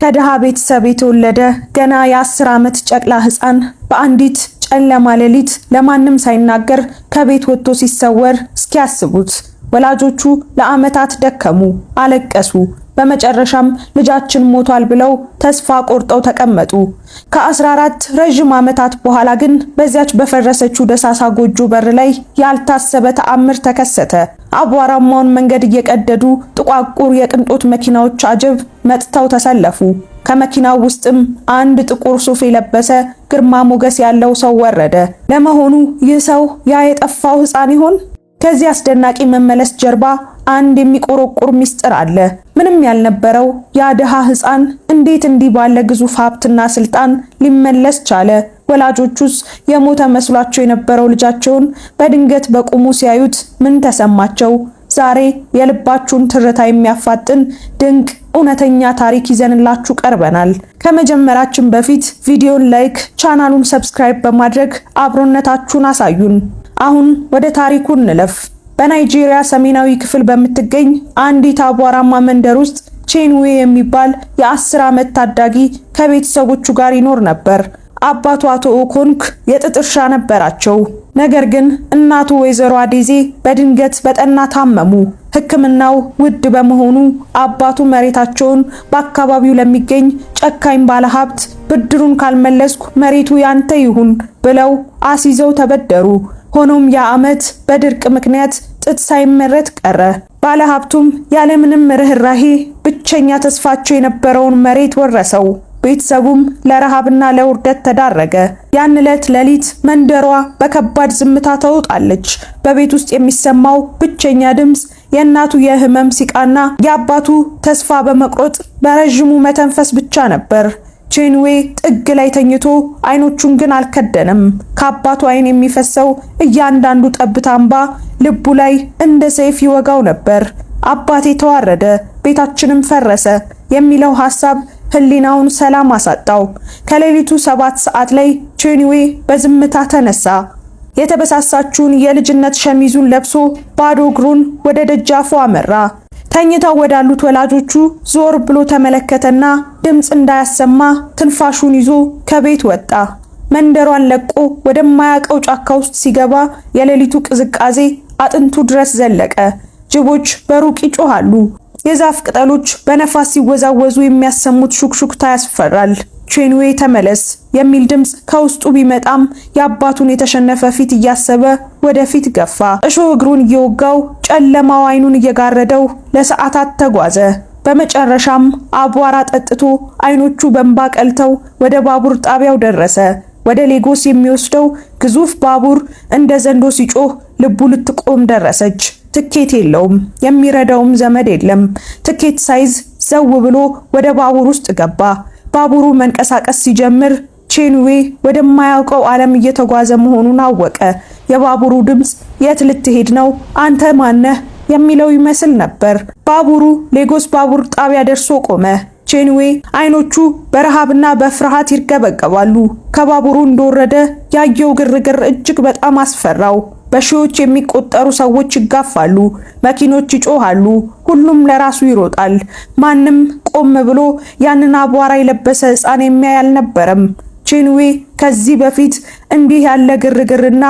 ከድሃ ቤተሰብ የተወለደ ገና የ10 ዓመት ጨቅላ ህፃን በአንዲት ጨለማ ሌሊት ለማንም ሳይናገር ከቤት ወጥቶ ሲሰወር እስኪያስቡት። ወላጆቹ ለዓመታት ደከሙ፣ አለቀሱ። በመጨረሻም ልጃችን ሞቷል ብለው ተስፋ ቆርጠው ተቀመጡ። ከ14 ረጅም ዓመታት በኋላ ግን በዚያች በፈረሰችው ደሳሳ ጎጆ በር ላይ ያልታሰበ ተአምር ተከሰተ። አቧራማውን መንገድ እየቀደዱ ጥቋቁር የቅንጦት መኪናዎች አጀብ መጥተው ተሰለፉ። ከመኪናው ውስጥም አንድ ጥቁር ሱፍ የለበሰ ግርማ ሞገስ ያለው ሰው ወረደ። ለመሆኑ ይህ ሰው ያ የጠፋው ህፃን ይሆን? ከዚህ አስደናቂ መመለስ ጀርባ አንድ የሚቆረቁር ሚስጥር አለ። ምንም ያልነበረው ያ ድሃ ህፃን እንዴት እንዲህ ባለ ግዙፍ ሀብትና ስልጣን ሊመለስ ቻለ? ወላጆቹስ የሞተ መስሏቸው የነበረው ልጃቸውን በድንገት በቁሙ ሲያዩት ምን ተሰማቸው? ዛሬ የልባችሁን ትርታ የሚያፋጥን ድንቅ እውነተኛ ታሪክ ይዘንላችሁ ቀርበናል። ከመጀመራችን በፊት ቪዲዮን ላይክ፣ ቻናሉን ሰብስክራይብ በማድረግ አብሮነታችሁን አሳዩን። አሁን ወደ ታሪኩ እንለፍ። በናይጄሪያ ሰሜናዊ ክፍል በምትገኝ አንዲት አቧራማ መንደር ውስጥ ቼንዌ የሚባል የ10 ዓመት ታዳጊ ከቤተሰቦቹ ጋር ይኖር ነበር። አባቱ አቶ ኦኮንክ የጥጥ እርሻ ነበራቸው። ነገር ግን እናቱ ወይዘሮ አዴዜ በድንገት በጠና ታመሙ። ሕክምናው ውድ በመሆኑ አባቱ መሬታቸውን በአካባቢው ለሚገኝ ጨካኝ ባለሀብት ብድሩን ካልመለስኩ መሬቱ ያንተ ይሁን ብለው አስይዘው ተበደሩ። ሆኖም ያ ዓመት በድርቅ ምክንያት ጥጥ ሳይመረት ቀረ። ባለሀብቱም ያለምንም ርህራሄ ብቸኛ ተስፋቸው የነበረውን መሬት ወረሰው። ቤተሰቡም ለረሃብና ለውርደት ተዳረገ። ያን ዕለት ሌሊት መንደሯ በከባድ ዝምታ ተውጣለች። በቤት ውስጥ የሚሰማው ብቸኛ ድምፅ የእናቱ የህመም ሲቃና የአባቱ ተስፋ በመቁረጥ በረዥሙ መተንፈስ ብቻ ነበር። ቼንዌ ጥግ ላይ ተኝቶ አይኖቹን ግን አልከደነም። ከአባቱ አይን የሚፈሰው እያንዳንዱ ጠብታ እንባ ልቡ ላይ እንደ ሰይፍ ይወጋው ነበር። አባቴ ተዋረደ፣ ቤታችንም ፈረሰ የሚለው ሐሳብ ህሊናውን ሰላም አሳጣው። ከሌሊቱ 7 ሰዓት ላይ ቼንዌ በዝምታ ተነሳ። የተበሳሳችውን የልጅነት ሸሚዙን ለብሶ ባዶ እግሩን ወደ ደጃፉ አመራ። ተኝተው ወዳሉት ወላጆቹ ዞር ብሎ ተመለከተና ድምፅ እንዳያሰማ ትንፋሹን ይዞ ከቤት ወጣ። መንደሯን ለቆ ወደማያውቀው ጫካ ውስጥ ሲገባ የሌሊቱ ቅዝቃዜ አጥንቱ ድረስ ዘለቀ። ጅቦች በሩቅ ይጮሃሉ። የዛፍ ቅጠሎች በነፋስ ሲወዛወዙ የሚያሰሙት ሹክሹክታ ያስፈራል። ቼንዌ ተመለስ የሚል ድምፅ ከውስጡ ቢመጣም የአባቱን የተሸነፈ ፊት እያሰበ ወደፊት ገፋ። እሾህ እግሩን እየወጋው ጨለማው አይኑን እየጋረደው ለሰዓታት ተጓዘ። በመጨረሻም አቧራ ጠጥቶ አይኖቹ በእንባ ቀልተው ወደ ባቡር ጣቢያው ደረሰ። ወደ ሌጎስ የሚወስደው ግዙፍ ባቡር እንደ ዘንዶ ሲጮህ ልቡ ልትቆም ደረሰች። ትኬት የለውም፣ የሚረዳውም ዘመድ የለም። ትኬት ሳይዝ ዘው ብሎ ወደ ባቡር ውስጥ ገባ። ባቡሩ መንቀሳቀስ ሲጀምር ቼንዌ ወደማያውቀው ዓለም እየተጓዘ መሆኑን አወቀ። የባቡሩ ድምፅ የት ልትሄድ ነው? አንተ ማነህ? የሚለው ይመስል ነበር። ባቡሩ ሌጎስ ባቡር ጣቢያ ደርሶ ቆመ። ቼንዌ አይኖቹ በረሃብና በፍርሃት ይርገበገባሉ። ከባቡሩ እንደወረደ ያየው ግርግር እጅግ በጣም አስፈራው። በሺዎች የሚቆጠሩ ሰዎች ይጋፋሉ፣ መኪኖች ይጮሃሉ፣ ሁሉም ለራሱ ይሮጣል። ማንም ቆም ብሎ ያንን አቧራ የለበሰ ሕፃን የሚያይ አልነበረም። ቼንዌ ከዚህ በፊት እንዲህ ያለ ግርግርና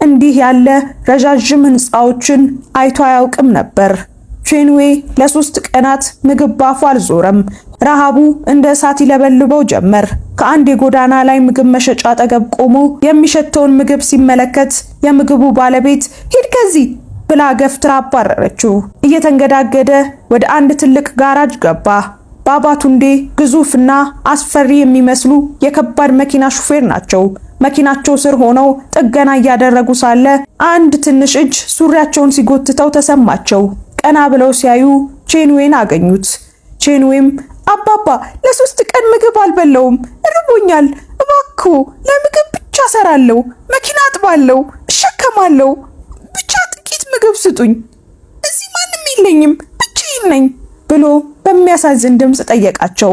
እንዲህ ያለ ረዣዥም ህንፃዎችን አይቶ አያውቅም ነበር። ቼንዌ ለ3 ቀናት ምግብ ባፉ አልዞረም። ረሃቡ እንደ እሳት ይለበልበው ጀመር። ከአንድ የጎዳና ላይ ምግብ መሸጫ አጠገብ ቆሞ የሚሸተውን ምግብ ሲመለከት የምግቡ ባለቤት ሂድ ከዚህ ብላ ገፍትራ አባረረችው። እየተንገዳገደ ወደ አንድ ትልቅ ጋራጅ ገባ። ባባ ቱንዴ ግዙፍና አስፈሪ የሚመስሉ የከባድ መኪና ሹፌር ናቸው። መኪናቸው ስር ሆነው ጥገና እያደረጉ ሳለ አንድ ትንሽ እጅ ሱሪያቸውን ሲጎትተው ተሰማቸው። ቀና ብለው ሲያዩ ቼንዌን አገኙት። ቼንዌም አባባ ለ3 ቀን ምግብ አልበላውም፣ እርቦኛል፣ እባክዎ ለምግብ ብቻ ሰራለሁ፣ መኪና አጥባለሁ፣ እሸከማለሁ፣ ብቻ ጥቂት ምግብ ስጡኝ፣ እዚህ ማንም የለኝም፣ ብቻዬን ነኝ ብሎ በሚያሳዝን ድምፅ ጠየቃቸው።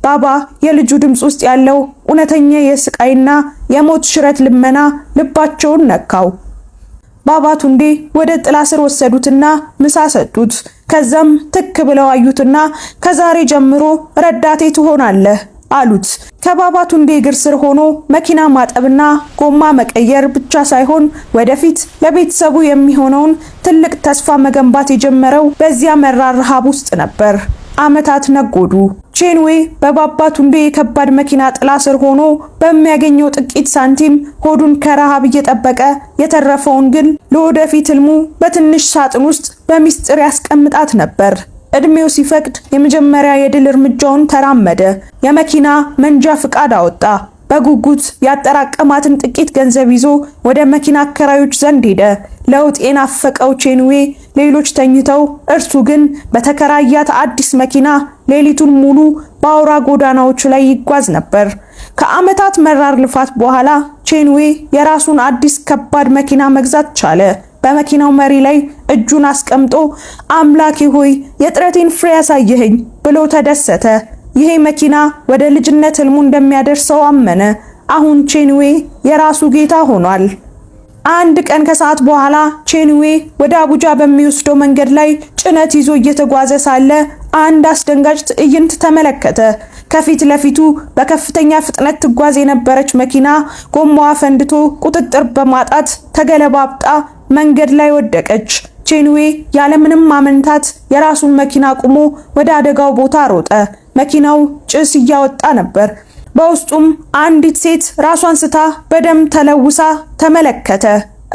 ባባ የልጁ ድምፅ ውስጥ ያለው እውነተኛ የስቃይና የሞት ሽረት ልመና ልባቸውን ነካው። ባባ ቱንዴ ወደ ጥላ ስር ወሰዱትና ምሳ ሰጡት። ከዛም ትክ ብለው አዩትና ከዛሬ ጀምሮ ረዳቴ ትሆናለህ አሉት። ከባባ ቱንዴ እግር ስር ሆኖ መኪና ማጠብና ጎማ መቀየር ብቻ ሳይሆን ወደፊት ለቤተሰቡ የሚሆነውን ትልቅ ተስፋ መገንባት የጀመረው በዚያ መራር ረሃብ ውስጥ ነበር። ዓመታት ነጎዱ። ቼንዌ በባባ ቱንዴ የከባድ መኪና ጥላ ስር ሆኖ በሚያገኘው ጥቂት ሳንቲም ሆዱን ከረሃብ እየጠበቀ የተረፈውን ግን ለወደፊት ህልሙ በትንሽ ሳጥን ውስጥ በሚስጥር ያስቀምጣት ነበር። እድሜው ሲፈቅድ የመጀመሪያ የድል እርምጃውን ተራመደ። የመኪና መንጃ ፍቃድ አወጣ። በጉጉት ያጠራቀማትን ጥቂት ገንዘብ ይዞ ወደ መኪና አከራዮች ዘንድ ሄደ። ለውጥ የናፈቀው ቼንዌ ሌሎች ተኝተው፣ እርሱ ግን በተከራያት አዲስ መኪና ሌሊቱን ሙሉ በአውራ ጎዳናዎች ላይ ይጓዝ ነበር። ከዓመታት መራር ልፋት በኋላ ቼንዌ የራሱን አዲስ ከባድ መኪና መግዛት ቻለ። በመኪናው መሪ ላይ እጁን አስቀምጦ አምላኬ ሆይ የጥረቴን ፍሬ ያሳየኸኝ ብሎ ተደሰተ። ይሄ መኪና ወደ ልጅነት ህልሙ እንደሚያደርሰው አመነ። አሁን ቼንዌ የራሱ ጌታ ሆኗል። አንድ ቀን ከሰዓት በኋላ ቼንዌ ወደ አቡጃ በሚወስደው መንገድ ላይ ጭነት ይዞ እየተጓዘ ሳለ አንድ አስደንጋጭ ትዕይንት ተመለከተ። ከፊት ለፊቱ በከፍተኛ ፍጥነት ትጓዝ የነበረች መኪና ጎማዋ ፈንድቶ ቁጥጥር በማጣት ተገለባብጣ መንገድ ላይ ወደቀች። ቼንዌ ያለምንም ማመንታት የራሱን መኪና አቁሞ ወደ አደጋው ቦታ ሮጠ። መኪናው ጭስ እያወጣ ነበር። በውስጡም አንዲት ሴት ራሷን ስታ በደም ተለውሳ ተመለከተ።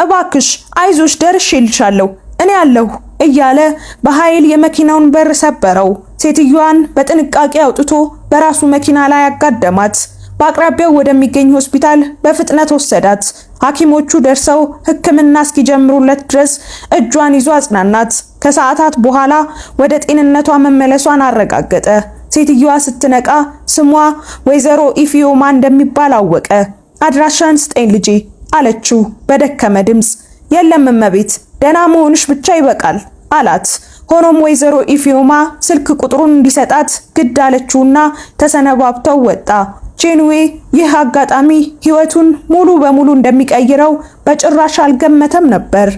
እባክሽ አይዞሽ ደርሼልሻለሁ እኔ ያለሁ እያለ በኃይል የመኪናውን በር ሰበረው። ሴትዮዋን በጥንቃቄ አውጥቶ በራሱ መኪና ላይ አጋደማት። በአቅራቢያው ወደሚገኝ ሆስፒታል በፍጥነት ወሰዳት። ሐኪሞቹ ደርሰው ሕክምና እስኪጀምሩለት ድረስ እጇን ይዞ አጽናናት። ከሰዓታት በኋላ ወደ ጤንነቷ መመለሷን አረጋገጠ። ሴትዮዋ ስትነቃ ስሟ ወይዘሮ ኢፊዮማ እንደሚባል አወቀ። አድራሻን ስጠኝ ልጄ አለችው በደከመ ድምፅ። የለም እመቤት፣ ደህና መሆንሽ ብቻ ይበቃል አላት። ሆኖም ወይዘሮ ኢፊዮማ ስልክ ቁጥሩን እንዲሰጣት ግድ አለችውና ተሰነባብተው ወጣ። ቼንዌ ይህ አጋጣሚ ህይወቱን ሙሉ በሙሉ እንደሚቀይረው በጭራሽ አልገመተም ነበር።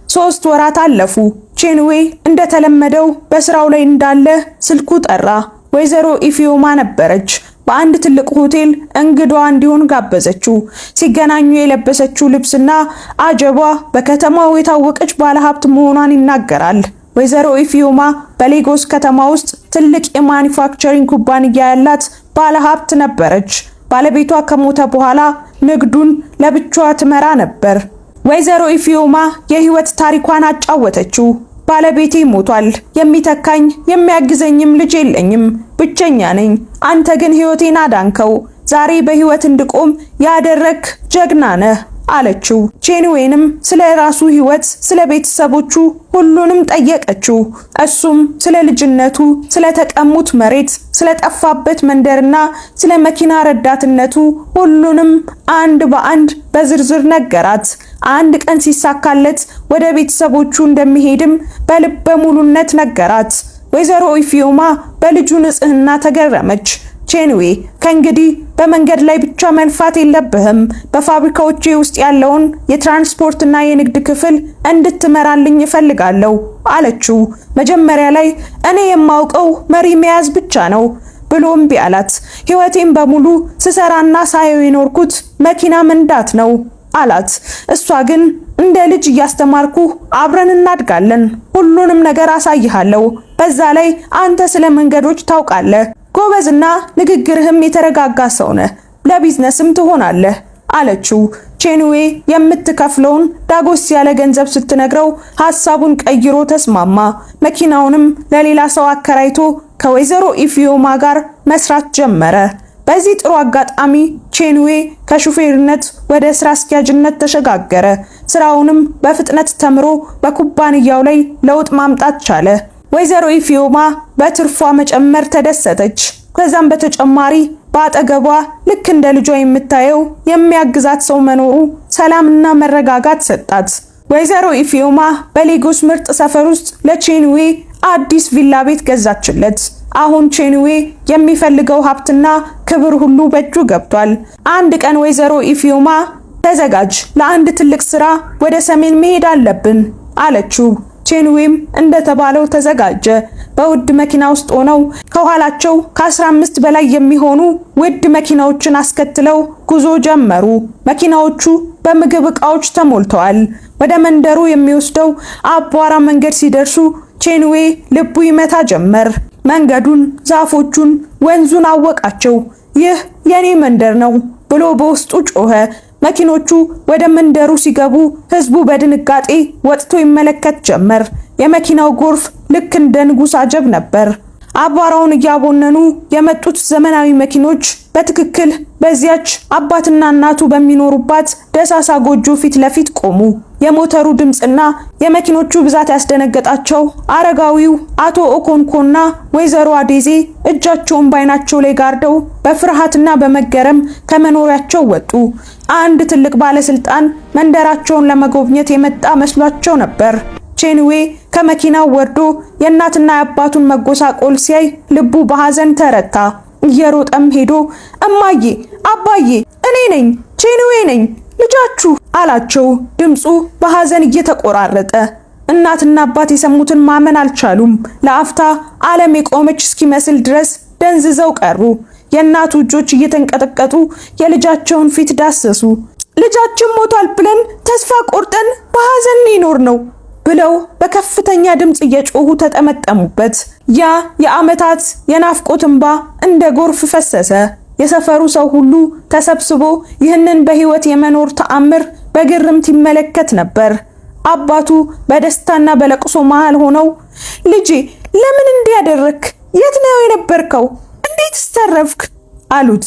3 ወራት አለፉ። ቼንዌ እንደተለመደው በስራው ላይ እንዳለ ስልኩ ጠራ። ወይዘሮ ኢፊዮማ ነበረች። በአንድ ትልቅ ሆቴል እንግዳዋ እንዲሆን ጋበዘችው። ሲገናኙ የለበሰችው ልብስና አጀቧ በከተማው የታወቀች ባለሀብት መሆኗን ይናገራል። ወይዘሮ ኢፊዮማ በሌጎስ ከተማ ውስጥ ትልቅ የማኒፋክቸሪንግ ኩባንያ ያላት ባለሀብት ነበረች። ባለቤቷ ከሞተ በኋላ ንግዱን ለብቻዋ ትመራ ነበር። ወይዘሮ ኢፊዮማ የህይወት ታሪኳን አጫወተችው። ባለቤቴ ሞቷል፣ የሚተካኝ የሚያግዘኝም ልጅ የለኝም፣ ብቸኛ ነኝ። አንተ ግን ህይወቴን አዳንከው። ዛሬ በህይወት እንድቆም ያደረክ ጀግና ነህ አለችው። ቼንዌንም ስለ ራሱ ህይወት፣ ስለ ቤተሰቦቹ ሁሉንም ጠየቀችው። እሱም ስለ ልጅነቱ፣ ስለ ተቀሙት መሬት፣ ስለ ጠፋበት መንደርና ስለ መኪና ረዳትነቱ ሁሉንም አንድ በአንድ በዝርዝር ነገራት። አንድ ቀን ሲሳካለት ወደ ቤተሰቦቹ እንደሚሄድም በልበ ሙሉነት ነገራት። ወይዘሮ ኢፊዮማ በልጁ ንጽህና ተገረመች። ቼንዌ ከእንግዲህ በመንገድ ላይ ብቻ መንፋት የለብህም። በፋብሪካዎቼ ውስጥ ያለውን የትራንስፖርትና የንግድ ክፍል እንድትመራልኝ እፈልጋለሁ አለችው። መጀመሪያ ላይ እኔ የማውቀው መሪ መያዝ ብቻ ነው ብሎ እምቢ አላት። ህይወቴን በሙሉ ስሰራና ሳየው የኖርኩት መኪና መንዳት ነው አላት። እሷ ግን እንደ ልጅ እያስተማርኩ አብረን እናድጋለን፣ ሁሉንም ነገር አሳይሃለሁ። በዛ ላይ አንተ ስለ መንገዶች ታውቃለህ፣ ጎበዝና ንግግርህም የተረጋጋ ሰው ነህ፣ ለቢዝነስም ትሆናለህ አለችው። ቼንዌ የምትከፍለውን ዳጎስ ያለ ገንዘብ ስትነግረው ሐሳቡን ቀይሮ ተስማማ። መኪናውንም ለሌላ ሰው አከራይቶ ከወይዘሮ ኢፊዮማ ጋር መስራት ጀመረ። በዚህ ጥሩ አጋጣሚ ቼንዌ ከሹፌርነት ወደ ስራ አስኪያጅነት ተሸጋገረ። ስራውንም በፍጥነት ተምሮ በኩባንያው ላይ ለውጥ ማምጣት ቻለ። ወይዘሮ ኢፊዮማ በትርፏ መጨመር ተደሰተች። ከዛም በተጨማሪ በአጠገቧ ልክ እንደ ልጇ የምታየው የሚያግዛት ሰው መኖሩ ሰላምና መረጋጋት ሰጣት። ወይዘሮ ኢፊዮማ በሌጎስ ምርጥ ሰፈር ውስጥ ለቼንዌ አዲስ ቪላ ቤት ገዛችለት። አሁን ቼንዌ የሚፈልገው ሀብትና ክብር ሁሉ በእጁ ገብቷል። አንድ ቀን ወይዘሮ ኢፊዮማ ተዘጋጅ፣ ለአንድ ትልቅ ስራ ወደ ሰሜን መሄድ አለብን አለችው። ቼንዌም እንደተባለው ተዘጋጀ። በውድ መኪና ውስጥ ሆነው ከኋላቸው ከ15 በላይ የሚሆኑ ውድ መኪናዎችን አስከትለው ጉዞ ጀመሩ። መኪናዎቹ በምግብ ዕቃዎች ተሞልተዋል። ወደ መንደሩ የሚወስደው አቧራ መንገድ ሲደርሱ ቼንዌ ልቡ ይመታ ጀመር። መንገዱን፣ ዛፎቹን፣ ወንዙን አወቃቸው። ይህ የኔ መንደር ነው ብሎ በውስጡ ጮኸ። መኪኖቹ ወደ መንደሩ ሲገቡ ህዝቡ በድንጋጤ ወጥቶ ይመለከት ጀመር። የመኪናው ጎርፍ ልክ እንደ ንጉሥ አጀብ ነበር። አቧራውን እያቦነኑ የመጡት ዘመናዊ መኪኖች በትክክል በዚያች አባትና እናቱ በሚኖሩባት ደሳሳ ጎጆ ፊት ለፊት ቆሙ። የሞተሩ ድምጽና የመኪኖቹ ብዛት ያስደነገጣቸው አረጋዊው አቶ ኦኮንኮና ወይዘሮ አዴዜ እጃቸውን ባይናቸው ላይ ጋርደው በፍርሃትና በመገረም ከመኖሪያቸው ወጡ። አንድ ትልቅ ባለስልጣን መንደራቸውን ለመጎብኘት የመጣ መስሏቸው ነበር። ቼንዌ ከመኪናው ወርዶ የእናትና የአባቱን መጎሳቆል ሲያይ ልቡ በሐዘን ተረታ። እየሮጠም ሄዶ እማዬ፣ አባዬ፣ እኔ ነኝ፣ ቼንዌ ነኝ፣ ልጃችሁ አላቸው። ድምፁ በሐዘን እየተቆራረጠ። እናትና አባት የሰሙትን ማመን አልቻሉም። ለአፍታ ዓለም የቆመች እስኪመስል ድረስ ደንዝዘው ቀሩ። የእናቱ እጆች እየተንቀጠቀጡ የልጃቸውን ፊት ዳሰሱ። ልጃችን ሞቷል ብለን ተስፋ ቆርጠን በሐዘን ይኖር ነው ብለው በከፍተኛ ድምጽ እየጮሁ ተጠመጠሙበት። ያ የዓመታት የናፍቆት እንባ እንደ ጎርፍ ፈሰሰ። የሰፈሩ ሰው ሁሉ ተሰብስቦ ይህንን በህይወት የመኖር ተአምር በግርምት ይመለከት ነበር። አባቱ በደስታና በለቅሶ መሃል ሆነው ልጄ ለምን እንዲህ ያደረክ? የት ነው የነበርከው? እንዴትስ ተረፍክ? አሉት።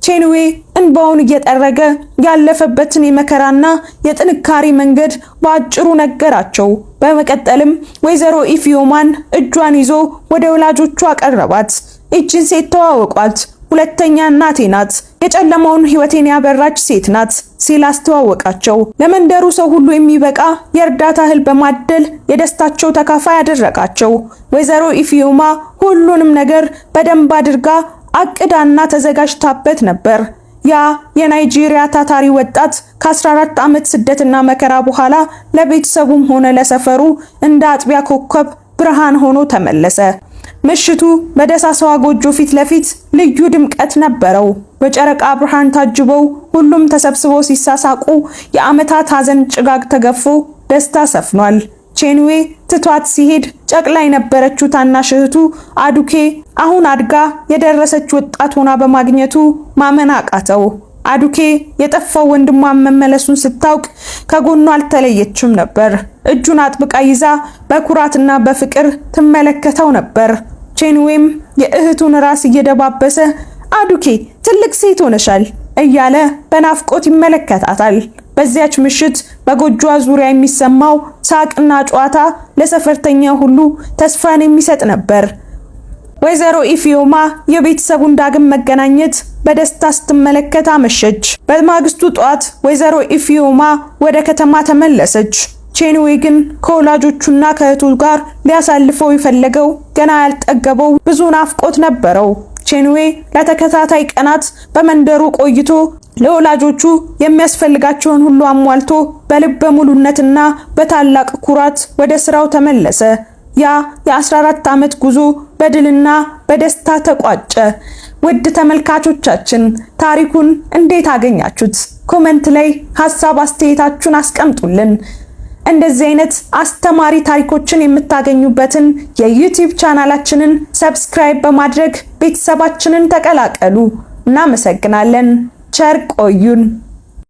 ቼንዌ እንባውን እየጠረገ ያለፈበትን የመከራና የጥንካሬ መንገድ በአጭሩ ነገራቸው። በመቀጠልም ወይዘሮ ኢፊዮማን እጇን ይዞ ወደ ወላጆቿ አቀረባት። እቺን ሴት ተዋወቋት፣ ሁለተኛ እናቴ ናት፣ የጨለማውን ህይወቴን ያበራች ሴት ናት ሲል አስተዋወቃቸው። ለመንደሩ ሰው ሁሉ የሚበቃ የእርዳታ እህል በማደል የደስታቸው ተካፋይ ያደረጋቸው። ወይዘሮ ኢፊዮማ ሁሉንም ነገር በደንብ አድርጋ አቅዳና ተዘጋጅታበት ነበር። ያ የናይጄሪያ ታታሪ ወጣት ከ14 ዓመት ስደትና መከራ በኋላ ለቤተሰቡም ሆነ ለሰፈሩ እንደ አጥቢያ ኮከብ ብርሃን ሆኖ ተመለሰ። ምሽቱ በደሳሳዋ ጎጆ ፊት ለፊት ልዩ ድምቀት ነበረው። በጨረቃ ብርሃን ታጅበው ሁሉም ተሰብስበው ሲሳሳቁ የዓመታት ሐዘን ጭጋግ ተገፎ ደስታ ሰፍኗል። ቼንዌ ትቷት ሲሄድ ጨቅላ የነበረችው ታናሽ እህቱ አዱኬ አሁን አድጋ የደረሰች ወጣት ሆና በማግኘቱ ማመን አቃተው። አዱኬ የጠፋው ወንድሟን መመለሱን ስታውቅ ከጎኗ አልተለየችም ነበር። እጁን አጥብቃ ይዛ በኩራትና በፍቅር ትመለከተው ነበር። ቼንዌም የእህቱን ራስ እየደባበሰ አዱኬ ትልቅ ሴት ሆነሻል እያለ በናፍቆት ይመለከታታል። በዚያች ምሽት በጎጆዋ ዙሪያ የሚሰማው ሳቅና ጨዋታ ለሰፈርተኛ ሁሉ ተስፋን የሚሰጥ ነበር። ወይዘሮ ኢፊዮማ የቤተሰቡን ዳግም መገናኘት በደስታ ስትመለከት አመሸች። በማግስቱ ጧት ወይዘሮ ኢፊዮማ ወደ ከተማ ተመለሰች። ቼንዌ ግን ከወላጆቹና ከእህቱ ጋር ሊያሳልፈው የፈለገው ገና ያልጠገበው ብዙ ናፍቆት ነበረው። ቼንዌ ለተከታታይ ቀናት በመንደሩ ቆይቶ ለወላጆቹ የሚያስፈልጋቸውን ሁሉ አሟልቶ በልበ ሙሉነትና በታላቅ ኩራት ወደ ስራው ተመለሰ። ያ የ14 ዓመት ጉዞ በድልና በደስታ ተቋጨ። ውድ ተመልካቾቻችን ታሪኩን እንዴት አገኛችሁት? ኮሜንት ላይ ሐሳብ አስተያየታችሁን አስቀምጡልን። እንደዚህ አይነት አስተማሪ ታሪኮችን የምታገኙበትን የዩቲዩብ ቻናላችንን ሰብስክራይብ በማድረግ ቤተሰባችንን ተቀላቀሉ። እናመሰግናለን። ቸር ቆዩን።